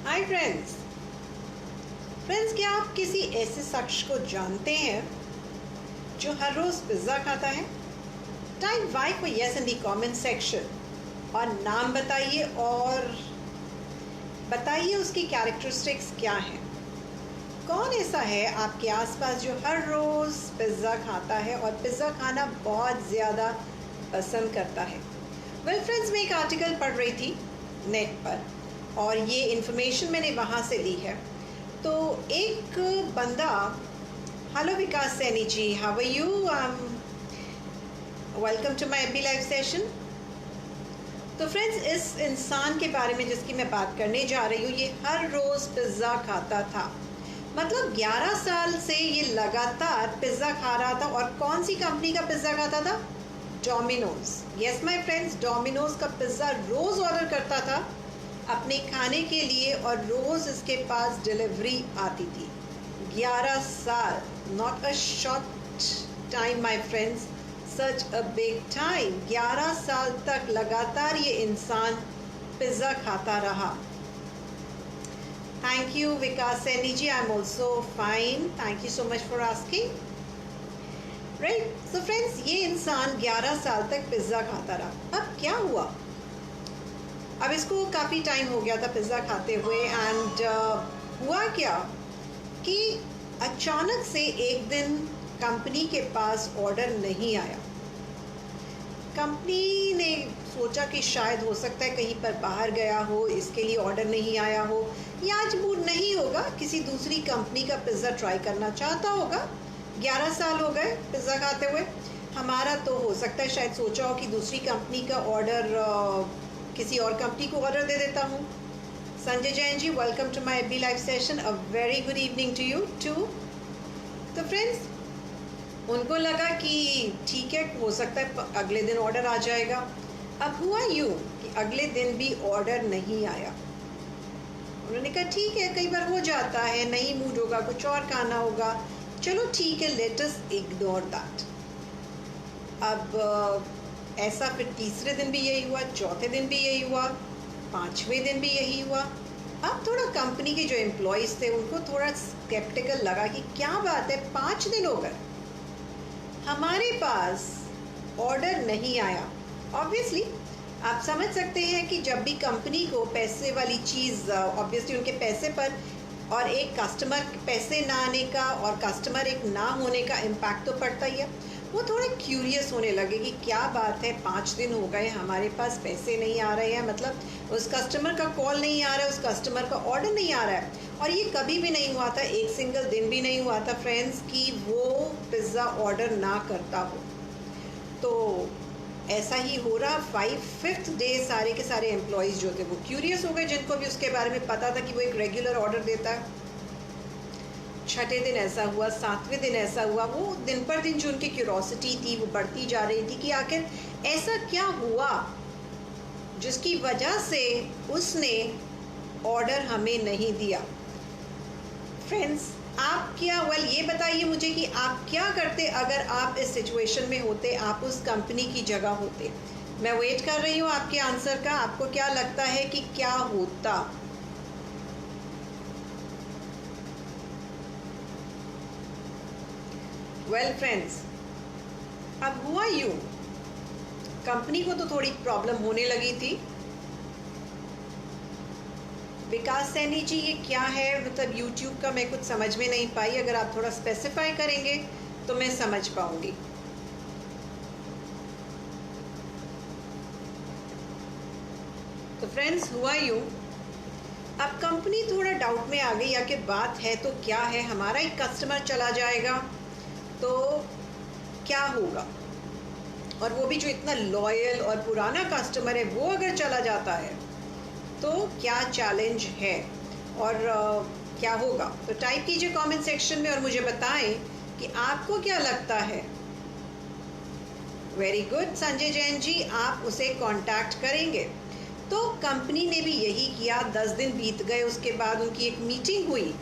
Hi friends. क्या आप किसी ऐसे शख्स को जानते हैं जो हर रोज पिज्ज़ा खाता है? टाइप वाई को yes in the comment section और नाम बताइए और बताइए उसकी कैरेक्टरिस्टिक्स क्या हैं। कौन ऐसा है आपके आसपास जो हर रोज़ पिज़्ज़ा खाता है और पिज़्ज़ा खाना बहुत ज़्यादा पसंद करता है? वेल फ्रेंड्स, मैं एक आर्टिकल पढ़ रही थी नेट पर और ये इन्फॉर्मेशन मैंने वहाँ से ली है। तो एक बंदा, hello Vikas Saini ji, how are you? Welcome to my AB live session. तो फ्रेंड्स, इस इंसान के बारे में जिसकी मैं बात करने जा रही हूँ, ये हर रोज़ पिज़्ज़ा खाता था। मतलब 11 साल से ये लगातार पिज़्ज़ा खा रहा था। और कौन सी कंपनी का पिज़्ज़ा खाता था? Domino's. Yes my friends, Domino's का पिज़्ज़ा रोज़ ऑर्डर करता था अपने खाने के लिए और रोज़ इसके पास डिलीवरी आती थी। 11 साल, not a short time my friends, such a big time. 11 साल तक लगातार ये इंसान पिज़्ज़ा खाता रहा। Thank you Vikas Saini ji, I am also fine, thank you so much for asking. Right, so friends, ये इंसान 11 साल तक पिज़्ज़ा खाता रहा। अब क्या हुआ? अब इसको काफ़ी टाइम हो गया था पिज़्ज़ा खाते हुए एंड हुआ क्या कि अचानक से एक दिन कंपनी के पास ऑर्डर नहीं आया। कंपनी ने सोचा कि शायद हो सकता है कहीं पर बाहर गया हो, इसके लिए ऑर्डर नहीं आया हो, या आज मूड नहीं होगा, किसी दूसरी कंपनी का पिज़्ज़ा ट्राई करना चाहता होगा। 11 साल हो गए पिज़्ज़ा खाते हुए। हमारा तो हो सकता है शायद सोचा हो कि दूसरी कंपनी का ऑर्डर, किसी और कंपनी को ऑर्डर दे देता हूँ। Sanjay Jain ji, welcome to my AB live session, a very good evening to you too. तो फ्रेंड्स, उनको लगा कि ठीक है, हो सकता है अगले दिन ऑर्डर आ जाएगा। अब हुआ यूँ कि अगले दिन भी ऑर्डर नहीं आया। उन्होंने कहा ठीक है, कई बार हो जाता है, नहीं मूड होगा, कुछ और खाना होगा, चलो ठीक है, लेट अस इग्नोर दैट। अब ऐसा फिर तीसरे दिन भी यही हुआ, चौथे दिन भी यही हुआ, 5वें दिन भी यही हुआ। अब थोड़ा कंपनी के जो एम्प्लॉयज़ थे उनको थोड़ा स्केप्टिकल लगा कि क्या बात है, 5 दिन हो गए, हमारे पास ऑर्डर नहीं आया। ऑब्वियसली आप समझ सकते हैं कि जब भी कंपनी को पैसे वाली चीज़, ऑब्वियसली उनके पैसे पर और एक कस्टमर पैसे ना आने का और कस्टमर एक ना होने का इम्पैक्ट तो पड़ता ही है। वो थोड़े क्यूरियस होने लगे कि क्या बात है, 5 दिन हो गए, हमारे पास पैसे नहीं आ रहे हैं, मतलब उस कस्टमर का कॉल नहीं आ रहा है, उस कस्टमर का ऑर्डर नहीं आ रहा है। और ये कभी भी नहीं हुआ था, एक सिंगल दिन भी नहीं हुआ था फ्रेंड्स कि वो पिज़्ज़ा ऑर्डर ना करता हो। तो ऐसा ही हो रहा। 5th डे सारे के सारे एम्प्लॉयज़ जो थे वो क्यूरियस हो गए, जिनको भी उसके बारे में पता था कि वो एक रेगुलर ऑर्डर देता है। 6ठे दिन ऐसा हुआ, 7वें दिन ऐसा हुआ। वो दिन पर दिन जो उनकी क्यूरोसिटी थी वो बढ़ती जा रही थी कि आखिर ऐसा क्या हुआ जिसकी वजह से उसने ऑर्डर हमें नहीं दिया। फ्रेंड्स, आप क्या, ये बताइए मुझे कि आप क्या करते अगर आप इस सिचुएशन में होते, आप उस कंपनी की जगह होते। मैं वेट कर रही हूँ आपके आंसर का। आपको क्या लगता है कि क्या होता? वेल फ्रेंड्स, अब हुआ यूँ, कंपनी को तो थोड़ी प्रॉब्लम होने लगी थी। विकास सैनी जी, ये क्या है? मतलब यूट्यूब का मैं कुछ समझ में नहीं पाई, अगर आप थोड़ा स्पेसिफाई करेंगे तो मैं समझ पाऊंगी। तो फ्रेंड्स, हुआ यूँ, अब कंपनी थोड़ा डाउट में आ गई, आखिर बात है तो क्या है, हमारा एक कस्टमर चला जाएगा तो क्या होगा, और वो भी जो इतना लॉयल और पुराना कस्टमर है, वो अगर चला जाता है तो क्या चैलेंज है और क्या होगा? तो टाइप कीजिए कमेंट सेक्शन में और मुझे बताएं कि आपको क्या लगता है। वेरी गुड संजय जैन जी, आप उसे कांटेक्ट करेंगे। तो कंपनी ने भी यही किया। 10 दिन बीत गए, उसके बाद उनकी एक मीटिंग हुई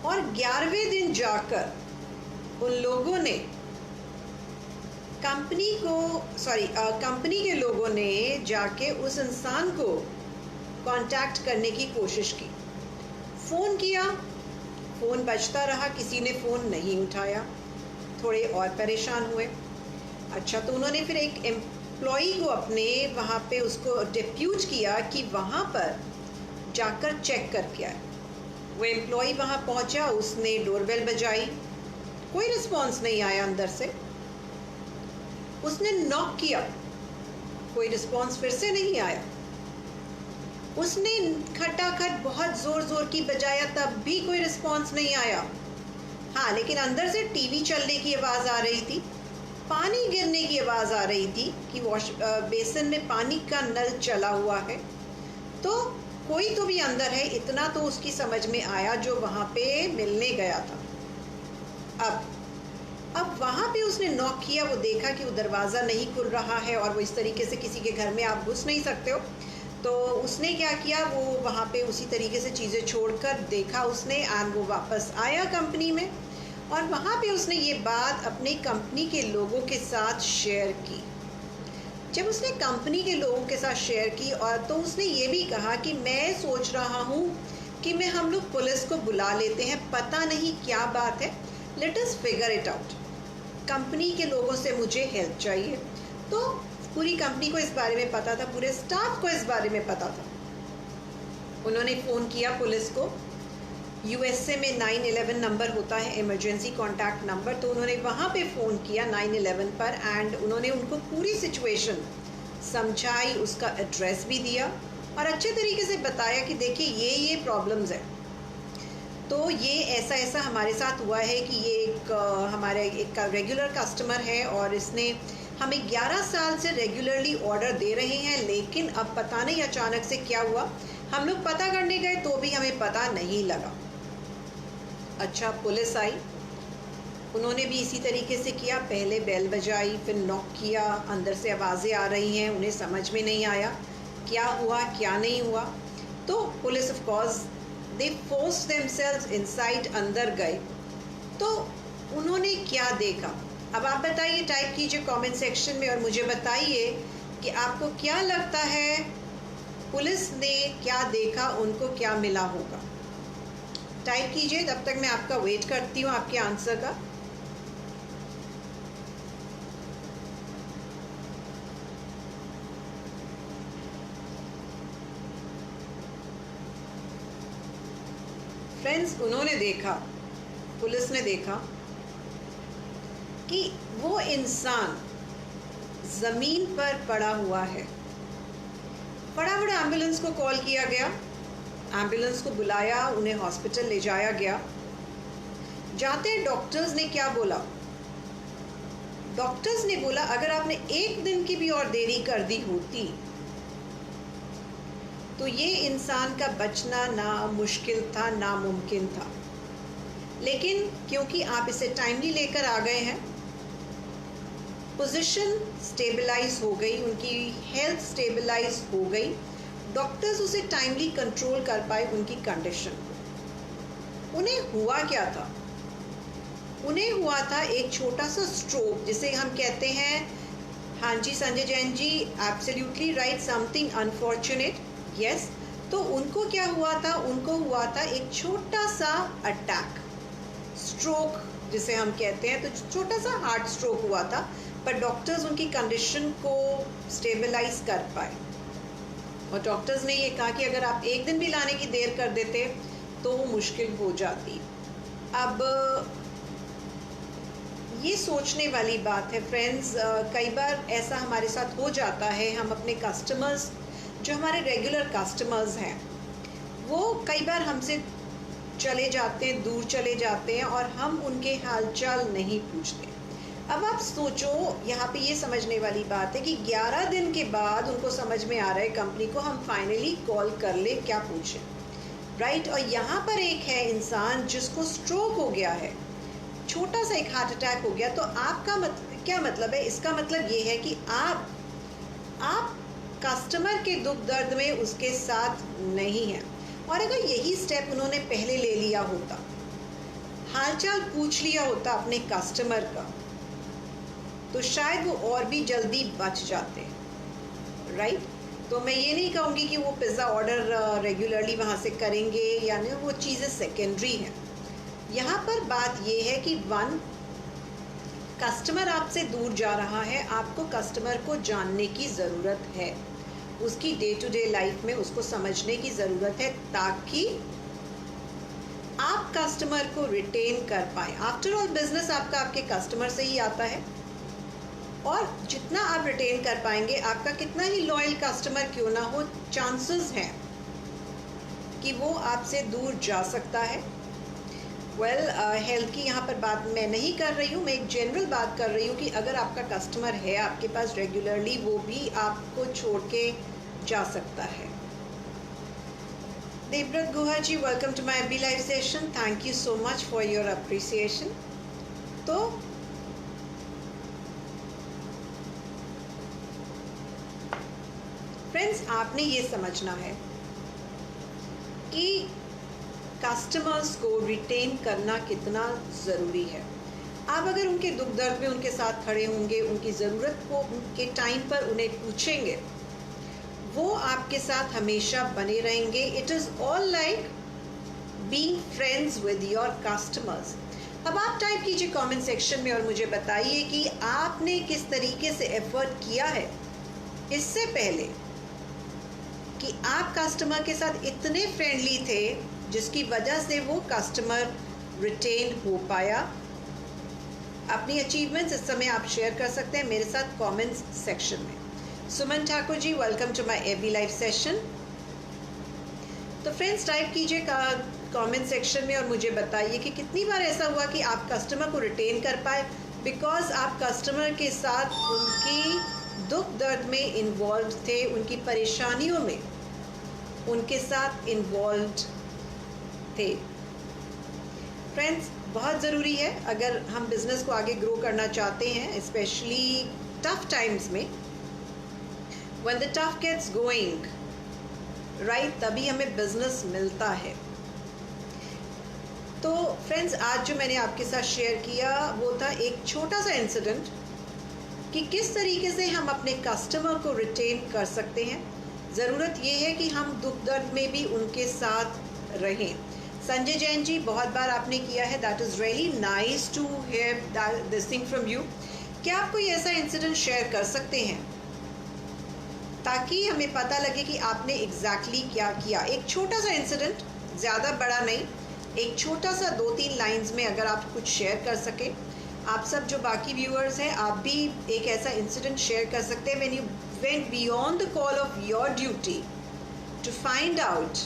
और 11वें दिन जाकर उन लोगों ने कंपनी के लोगों ने जाके उस इंसान को कांटेक्ट करने की कोशिश की फ़ोन किया, फ़ोन बजता रहा, किसी ने फ़ोन नहीं उठाया, थोड़े और परेशान हुए। अच्छा, तो उन्होंने फिर एक एम्प्लॉई को अपने वहाँ पे उसको डिप्यूट किया कि वहाँ पर जाकर चेक करके आए। वो एम्प्लॉई वहाँ पहुँचा, उसने डोरबेल बजाई, कोई रिस्पॉन्स नहीं आया अंदर से। उसने नॉक किया, कोई रिस्पॉन्स फिर से नहीं आया। उसने खटाखट बहुत ज़ोर ज़ोर की बजाया, तब भी कोई रिस्पॉन्स नहीं आया। हाँ, लेकिन अंदर से टीवी चलने की आवाज़ आ रही थी, पानी गिरने की आवाज़ आ रही थी कि वॉश बेसिन में पानी का नल चला हुआ है। तो कोई तो भी अंदर है, इतना तो उसकी समझ में आया जो वहाँ पे मिलने गया था। अब वहाँ पे उसने नॉक किया, वो देखा कि वो दरवाज़ा नहीं खुल रहा है और वो इस तरीके से किसी के घर में आप घुस नहीं सकते हो। तो उसने क्या किया, वो वहाँ पे उसी तरीके से चीज़ें छोड़कर देखा उसने, एंड वो वापस आया कंपनी में और वहाँ पे उसने ये बात अपने कंपनी के लोगों के साथ शेयर की। जब उसने कंपनी के लोगों के साथ शेयर की और तो उसने ये भी कहा कि मैं सोच रहा हूँ कि हम लोग पुलिस को बुला लेते हैं, पता नहीं क्या बात है, let us figure it out. Company के लोगों से मुझे हेल्प चाहिए। तो पूरी कंपनी को इस बारे में पता था, पूरे स्टाफ को इस बारे में पता था। उन्होंने फ़ोन किया पुलिस को। यूएसए में 911 नंबर होता है, इमरजेंसी कॉन्टैक्ट नंबर, तो उन्होंने वहाँ पे फ़ोन किया 911 पर, एंड उन्होंने उनको पूरी सिचुएशन समझाई, उसका एड्रेस भी दिया और अच्छे तरीके से बताया कि देखिए ये प्रॉब्लम्स है, तो ये ऐसा ऐसा हमारे साथ हुआ है कि ये हमारे एक रेगुलर कस्टमर है और इसने हमें 11 साल से रेगुलरली ऑर्डर दे रहे हैं, लेकिन अब पता नहीं अचानक से क्या हुआ, हम लोग पता करने गए तो भी हमें पता नहीं लगा। अच्छा, पुलिस आई, उन्होंने भी इसी तरीके से किया, पहले बेल बजाई, फिर नॉक किया, अंदर से आवाज़ें आ रही हैं, उन्हें समझ में नहीं आया क्या हुआ क्या नहीं हुआ। तो police of course they force themselves inside, अंदर गए। तो उन्होंने क्या देखा, अब आप बताइए, टाइप कीजिए कमेंट सेक्शन में और मुझे बताइए कि आपको क्या लगता है पुलिस ने क्या देखा, उनको क्या मिला होगा। टाइप कीजिए, तब तक मैं आपका वेट करती हूँ आपके आंसर का। फ्रेंड्स, उन्होंने देखा, पुलिस ने देखा कि वो इंसान ज़मीन पर पड़ा हुआ है। फटाफट एम्बुलेंस को कॉल किया गया, एम्बुलेंस को बुलाया, उन्हें हॉस्पिटल ले जाया गया। जाते डॉक्टर्स ने क्या बोला, डॉक्टर्स ने बोला अगर आपने एक दिन की भी और देरी कर दी होती तो ये इंसान का बचना ना मुश्किल था, नामुमकिन था। लेकिन क्योंकि आप इसे टाइमली लेकर आ गए हैं, पोजीशन स्टेबलाइज हो गई, उनकी हेल्थ स्टेबलाइज हो गई, डॉक्टर्स उसे टाइमली कंट्रोल कर पाए उनकी कंडीशन को। उन्हें हुआ क्या था, उन्हें हुआ था एक छोटा सा स्ट्रोक, जिसे हम कहते हैं, हाँ जी Sanjay Jain ji, absolutely right, something unfortunate, yes. तो उनको क्या हुआ था, उनको हुआ था एक छोटा सा अटैक, स्ट्रोक जिसे हम कहते हैं। तो छोटा सा हार्ट स्ट्रोक हुआ था, पर डॉक्टर्स उनकी कंडीशन को स्टेबलाइज कर पाए और डॉक्टर्स ने ये कहा कि अगर आप एक दिन भी लाने की देर कर देते तो वो मुश्किल हो जाती। अब ये सोचने वाली बात है फ्रेंड्स, कई बार ऐसा हमारे साथ हो जाता है, हम अपने कस्टमर्स, जो हमारे रेगुलर कस्टमर्स हैं, वो कई बार हमसे चले जाते हैं, दूर चले जाते हैं और हम उनके हालचाल नहीं पूछते। अब आप सोचो, यहाँ पे ये समझने वाली बात है कि 11 दिन के बाद उनको समझ में आ रहा है कंपनी को, हम फाइनली कॉल कर ले, क्या पूछें, राइट। और यहाँ पर एक है इंसान जिसको स्ट्रोक हो गया है, छोटा सा एक हार्ट अटैक हो गया। तो आपका क्या मतलब है, इसका मतलब ये है कि आप कस्टमर के दुख दर्द में उसके साथ नहीं हैं। और अगर यही स्टेप उन्होंने पहले ले लिया होता, हालचाल पूछ लिया होता अपने कस्टमर का, तो शायद वो और भी जल्दी बच जाते, राइट। तो मैं ये नहीं कहूँगी कि वो पिज़्ज़ा ऑर्डर रेगुलरली वहाँ से करेंगे या नहीं, वो चीज़ें सेकेंडरी हैं। यहाँ पर बात ये है कि वन, कस्टमर आपसे दूर जा रहा है, आपको कस्टमर को जानने की ज़रूरत है, उसकी डे टू डे लाइफ में उसको समझने की ज़रूरत है, ताकि आप कस्टमर को रिटेन कर पाए। आफ्टर ऑल बिजनेस आपका आपके कस्टमर से ही आता है, और जितना आप रिटेन कर पाएंगे, आपका कितना ही लॉयल कस्टमर क्यों ना हो, चांसेस हैं कि वो आपसे दूर जा सकता है। हेल्थ की यहाँ पर बात मैं नहीं कर रही हूँ, मैं एक जनरल बात कर रही हूँ कि अगर आपका कस्टमर है आपके पास रेगुलरली, वो भी आपको छोड़ के जा सकता है। Devvrat Guha ji, welcome to my AB live session, thank you so much for your appreciation. तो फ्रेंड्स, आपने ये समझना है कि कस्टमर्स को रिटेन करना कितना ज़रूरी है। आप अगर उनके दुख दर्द में उनके साथ खड़े होंगे, उनकी ज़रूरत को उनके टाइम पर उन्हें पूछेंगे, वो आपके साथ हमेशा बने रहेंगे। It is all like being friends with your customers. अब आप टाइप कीजिए कमेंट सेक्शन में और मुझे बताइए कि आपने किस तरीके से एफर्ट किया है इससे पहले कि आप कस्टमर के साथ इतने फ्रेंडली थे जिसकी वजह से वो कस्टमर रिटेन हो पाया। अपनी अचीवमेंट्स इस समय आप शेयर कर सकते हैं मेरे साथ कमेंट्स सेक्शन में। Suman Thakur ji, welcome to my AB live session. तो फ्रेंड्स, टाइप कीजिए कमेंट सेक्शन में और मुझे बताइए कि कितनी बार ऐसा हुआ कि आप कस्टमर को रिटेन कर पाए बिकॉज आप कस्टमर के साथ उनकी दुख दर्द में इन्वॉल्व थे, उनकी परेशानियों में उनके साथ इन्वॉल्व थे। फ्रेंड्स, बहुत ज़रूरी है अगर हम बिज़नेस को आगे ग्रो करना चाहते हैं, स्पेशली टफ टाइम्स में, when the tough gets going right, तभी हमें बिज़नेस मिलता है। तो फ्रेंड्स, आज जो मैंने आपके साथ शेयर किया वो था एक छोटा सा इंसिडेंट कि किस तरीके से हम अपने कस्टमर को रिटेन कर सकते हैं। ज़रूरत ये है कि हम दुख दर्द में भी उनके साथ रहें। संजय जैन जी, बहुत बार आपने किया है, that is really nice to hear this thing from you. क्या आप कोई ऐसा इंसिडेंट शेयर कर सकते हैं ताकि हमें पता लगे कि आपने एग्जैक्टली क्या किया। एक छोटा सा इंसिडेंट, ज़्यादा बड़ा नहीं, एक छोटा सा 2-3 लाइंस में अगर आप कुछ शेयर कर सकें। आप सब जो बाकी व्यूअर्स हैं, आप भी एक ऐसा इंसिडेंट शेयर कर सकते हैं when you went beyond the call of your duty to find out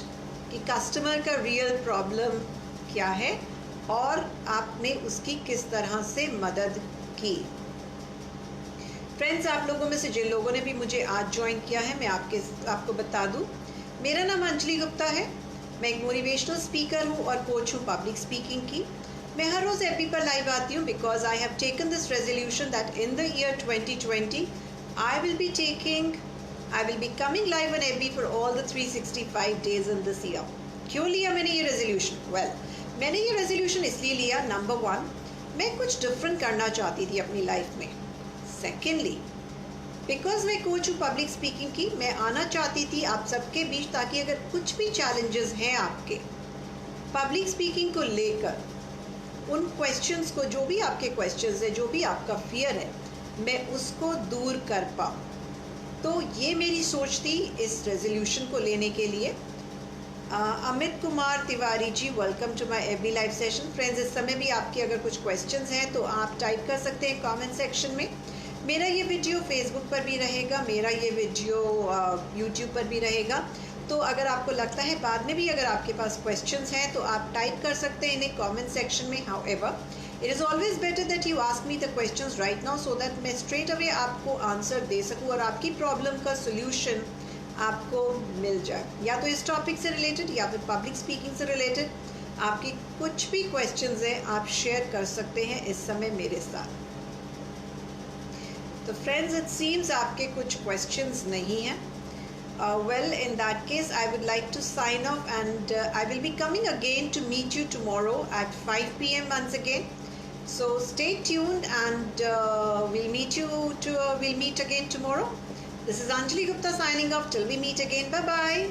कि कस्टमर का रियल प्रॉब्लम क्या है और आपने उसकी किस तरह से मदद की। फ्रेंड्स, आप लोगों में से जिन लोगों ने भी मुझे आज ज्वाइन किया है, मैं आपको बता दूं, मेरा नाम अंजलि गुप्ता है। मैं एक मोटिवेशनल स्पीकर हूँ और कोच हूँ पब्लिक स्पीकिंग की। मैं हर रोज़ एबी पर लाइव आती हूँ because I have taken this resolution that in the year 2020 I will be coming live on AB for all the 365 days in this year. क्यों लिया मैंने ये रेजोल्यूशन? मैंने ये रेजोल्यूशन इसलिए लिया, नंबर 1, मैं कुछ डिफरेंट करना चाहती थी अपनी लाइफ में। सेकेंडली, बिकॉज मैं कोच हूँ पब्लिक स्पीकिंग की, मैं आना चाहती थी आप सबके बीच ताकि अगर कुछ भी चैलेंजेस हैं आपके पब्लिक स्पीकिंग को लेकर, उन क्वेश्चंस को, जो भी आपके क्वेश्चंस है, जो भी आपका फियर है, मैं उसको दूर कर पाऊँ। तो ये मेरी सोच थी इस रेजोल्यूशन को लेने के लिए। Amit Kumar Tiwari ji, welcome to my AB live session. Friends, इस समय भी आपके अगर कुछ क्वेश्चंस हैं तो आप टाइप कर सकते हैं कमेंट सेक्शन में। मेरा ये वीडियो फेसबुक पर भी रहेगा, मेरा ये वीडियो यूट्यूब पर भी रहेगा। तो अगर आपको लगता है बाद में भी अगर आपके पास क्वेश्चंस हैं तो आप टाइप कर सकते हैं इन्हें कमेंट सेक्शन में। However, it is always better that you ask me the questions right now so that मैं स्ट्रेट अवे आपको आंसर दे सकूँ और आपकी प्रॉब्लम का सोल्यूशन आपको मिल जाए, या तो इस टॉपिक से रिलेटेड या फिर पब्लिक स्पीकिंग से रिलेटेड। आपकी कुछ भी क्वेश्चंस हैं आप शेयर कर सकते हैं इस समय मेरे साथ। तो फ्रेंड्स, इट सीम्स आपके कुछ क्वेश्चंस नहीं हैं। Well, in that case, I would like to sign off, and I will be coming again to meet you tomorrow at 5 p.m. once again. So stay tuned, and we'll meet again tomorrow. This is Anjali Gupta signing off. Till we meet again. Bye bye.